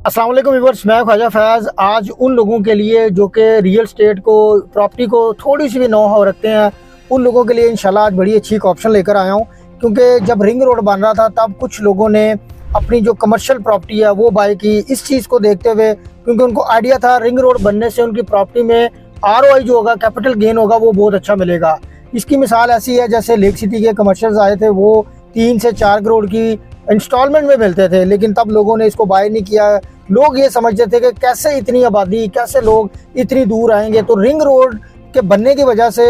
अस्सलाम वालेकुम व्यूअर्स, मैं ख्वाजा फैज़। आज उन लोगों के लिए जो कि रियल स्टेट को, प्रॉपर्टी को थोड़ी सी भी नो हाउ रखते हैं, उन लोगों के लिए इंशाल्लाह आज बड़ी अच्छी एक ऑप्शन लेकर आया हूं। क्योंकि जब रिंग रोड बन रहा था तब कुछ लोगों ने अपनी जो कमर्शियल प्रॉपर्टी है वो बाय की, इस चीज़ को देखते हुए, क्योंकि उनको आइडिया था रिंग रोड बनने से उनकी प्रॉपर्टी में ROI जो होगा, कैपिटल गेन होगा, वो बहुत अच्छा मिलेगा। इसकी मिसाल ऐसी है जैसे लेक सिटी के कमर्शियल्स आए थे, वो 3 से 4 करोड़ की इंस्टॉलमेंट में मिलते थे, लेकिन तब लोगों ने इसको बाय नहीं किया। लोग ये समझते थे कि कैसे इतनी आबादी, कैसे लोग इतनी दूर आएंगे। तो रिंग रोड के बनने की वजह से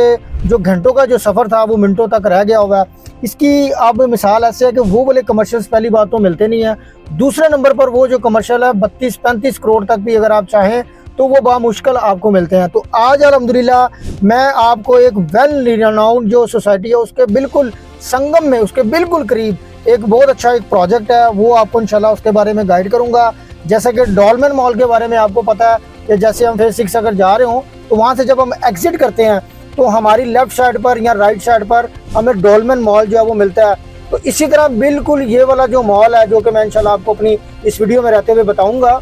जो घंटों का जो सफ़र था वो मिनटों तक रह गया हुआ है। इसकी अब मिसाल ऐसे है कि वो वाले कमर्शियल्स पहली बात तो मिलते नहीं है। दूसरे नंबर पर वो जो कमर्शियल है 32-35 करोड़ तक भी अगर आप चाहें तो वो बामुश्किल आपको मिलते हैं। तो आज अल्हम्दुलिल्लाह मैं आपको एक वेल रिनाउंड जो सोसाइटी है उसके बिल्कुल संगम में, उसके बिल्कुल करीब एक बहुत अच्छा एक प्रोजेक्ट है, वो आपको इंशाल्लाह उसके बारे में गाइड करूंगा। जैसे कि डॉलमेन मॉल के बारे में आपको पता है कि जैसे हम फेज 6 अगर जा रहे हों तो वहाँ से जब हम एग्जिट करते हैं तो हमारी लेफ्ट साइड पर या राइट साइड पर हमें डॉलमेन मॉल जो है वो मिलता है। तो इसी तरह बिल्कुल ये वाला जो मॉल है, जो कि मैं इंशाल्लाह आपको अपनी इस वीडियो में रहते हुए बताऊँगा,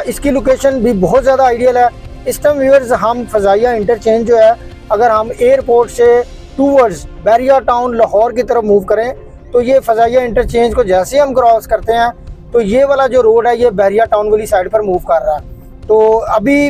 इसकी लोकेशन भी बहुत ज़्यादा आइडियल है। इस टाइम व्यूअर्स हम फ़ज़ाइया इंटरचेंज जो है, अगर हम एयरपोर्ट से टूवर्ड्स बैरिया टाउन लाहौर की तरफ मूव करें तो ये फ़ज़ाइया इंटरचेंज को जैसे हम क्रॉस करते हैं तो ये वाला जो रोड है ये बैरिया टाउन वाली साइड पर मूव कर रहा है। तो अभी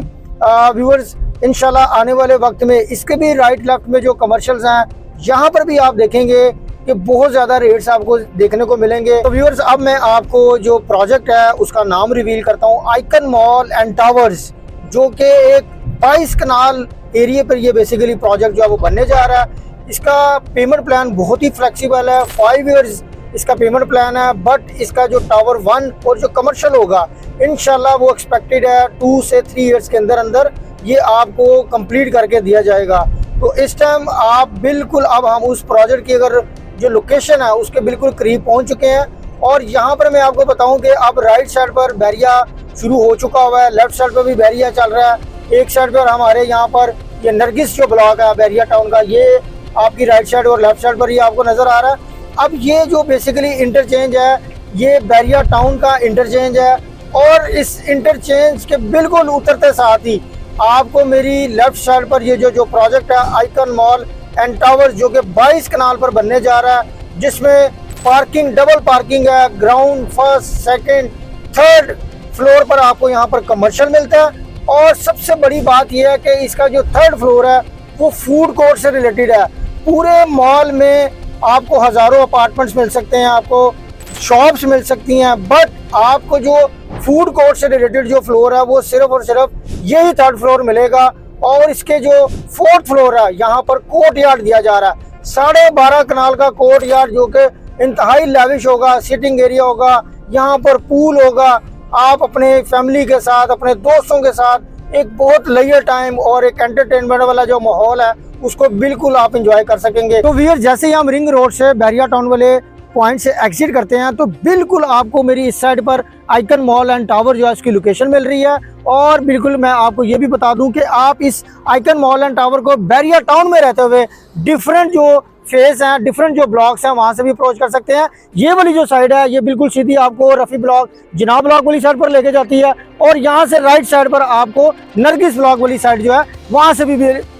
व्यूअर्स इंशाल्लाह आने वाले वक्त में इसके भी राइट लेफ्ट में जो कमर्शियल्स हैं यहाँ पर भी आप देखेंगे कि बहुत ज़्यादा रेट्स आपको देखने को मिलेंगे। तो व्यूअर्स अब मैं आपको जो प्रोजेक्ट है उसका नाम रिवील करता हूँ, आइकन मॉल एंड टावर्स, जो कि एक 22 कनाल एरिया पर ये बेसिकली प्रोजेक्ट जो है वो बनने जा रहा है। इसका पेमेंट प्लान बहुत ही फ्लेक्सिबल है, 5 ईयर्स इसका पेमेंट प्लान है। बट इसका जो टावर 1 और जो कमर्शियल होगा इंशाल्लाह वो एक्सपेक्टेड है 2 से 3 ईयर्स के अंदर अंदर ये आपको कंप्लीट करके दिया जाएगा। तो इस टाइम आप बिल्कुल, अब हम उस प्रोजेक्ट की अगर जो लोकेशन है उसके बिल्कुल करीब पहुंच चुके हैं। और यहाँ पर मैं आपको बताऊं कि अब राइट साइड पर बैरिया शुरू हो चुका हुआ है, लेफ्ट साइड पर भी बैरिया चल रहा है। एक साइड पर हमारे यहाँ पर ये नरगिस जो ब्लॉक है बैरिया टाउन का, ये आपकी राइट साइड और लेफ्ट साइड पर ये आपको नजर आ रहा है। अब ये जो बेसिकली इंटरचेंज है ये बैरिया टाउन का इंटरचेंज है, और इस इंटरचेंज के बिल्कुल उतरते साथ ही आपको मेरी लेफ्ट साइड पर ये जो प्रोजेक्ट है आइकन मॉल एंड टावर्स, जो कि 22 कनाल पर बनने जा रहा है, जिसमें पार्किंग, डबल पार्किंग है। Ground, first, second, third floor पर आपको यहाँ पर कमर्शियल मिलता है। और सबसे बड़ी बात यह है कि इसका जो थर्ड फ्लोर है वो फूड कोर्ट से रिलेटेड है। पूरे मॉल में आपको हज़ारों अपार्टमेंट्स मिल सकते हैं, आपको शॉप्स मिल सकती हैं, बट आपको जो फूड कोर्ट से रिलेटेड जो फ्लोर है वो सिर्फ और सिर्फ यही थर्ड फ्लोर मिलेगा। और इसके जो 4th फ्लोर है यहाँ पर कोर्ट यार्ड दिया जा रहा है, 12.5 कनाल का कोर्ट यार्ड, जो कि इंतहाई लेविश होगा। सिटिंग एरिया होगा, यहाँ पर पूल होगा। आप अपने फैमिली के साथ, अपने दोस्तों के साथ एक बहुत लेजर टाइम और एक एंटरटेनमेंट वाला जो माहौल है उसको बिल्कुल आप एंजॉय कर सकेंगे। तो व्यूअर्स जैसे ही हम रिंग रोड से बैरिया टाउन वाले पॉइंट से एग्जिट करते हैं तो बिल्कुल आपको मेरी इस साइड पर आइकन मॉल एंड टावर जो है उसकी लोकेशन मिल रही है। और बिल्कुल मैं आपको ये भी बता दूं कि आप इस आइकन मॉल एंड टावर को बैरिया टाउन में रहते हुए डिफरेंट जो फेस हैं, डिफरेंट जो ब्लॉक्स हैं, वहाँ से भी अप्रोच कर सकते हैं। ये वाली जो साइड है ये बिल्कुल सीधी आपको रफ़ी ब्लॉक, जिनाब ब्लॉक वाली साइड पर लेके जाती है, और यहाँ से राइट साइड पर आपको नरगिस ब्लॉक वाली साइड जो है वहाँ से भी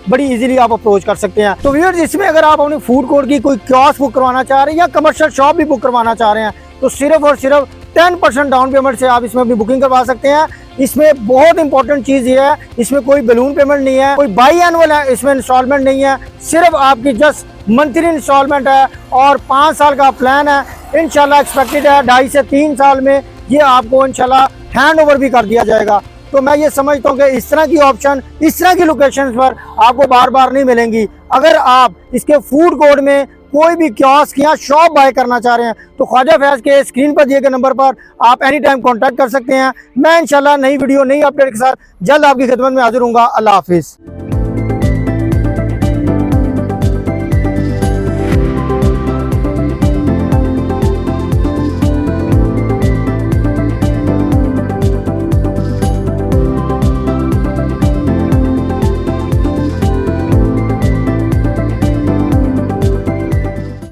बड़ी इजीली आप अप्रोच कर सकते हैं। तो व्यूअर्स इसमें अगर आप अपने फूड कोर्ट की कोई कियोस्क बुक करवाना चाह रहे हैं या कमर्शियल शॉप भी बुक करवाना चाह रहे हैं तो सिर्फ और सिर्फ 10% डाउन पेमेंट से आप इसमें अपनी बुकिंग करवा सकते हैं। इसमें बहुत इंपॉर्टेंट चीज़ ये है, इसमें कोई बलून पेमेंट नहीं है, कोई बाई एनुअल है इसमें इंस्टॉलमेंट नहीं है, सिर्फ आपकी जस्ट मंथली इंस्टॉलमेंट है। और 5 साल का प्लान है, इंशाल्लाह एक्सपेक्टेड है 2.5 से 3 साल में ये आपको इंशाल्लाह हैंड ओवर भी कर दिया जाएगा। तो मैं ये समझता हूँ कि इस तरह की ऑप्शन, इस तरह की लोकेशन पर आपको बार बार नहीं मिलेंगी। अगर आप इसके फूड कोर्ट में कोई भी कियोस्क या शॉप बाय करना चाह रहे हैं तो ख्वाजा फैज़ के स्क्रीन पर दिए गए नंबर पर आप एनी टाइम कॉन्टैक्ट कर सकते हैं। मैं इंशाल्लाह नई वीडियो, नई अपडेट के साथ जल्द आपकी खिदमत में हाजिर हूँगा। अल्लाह हाफिज़।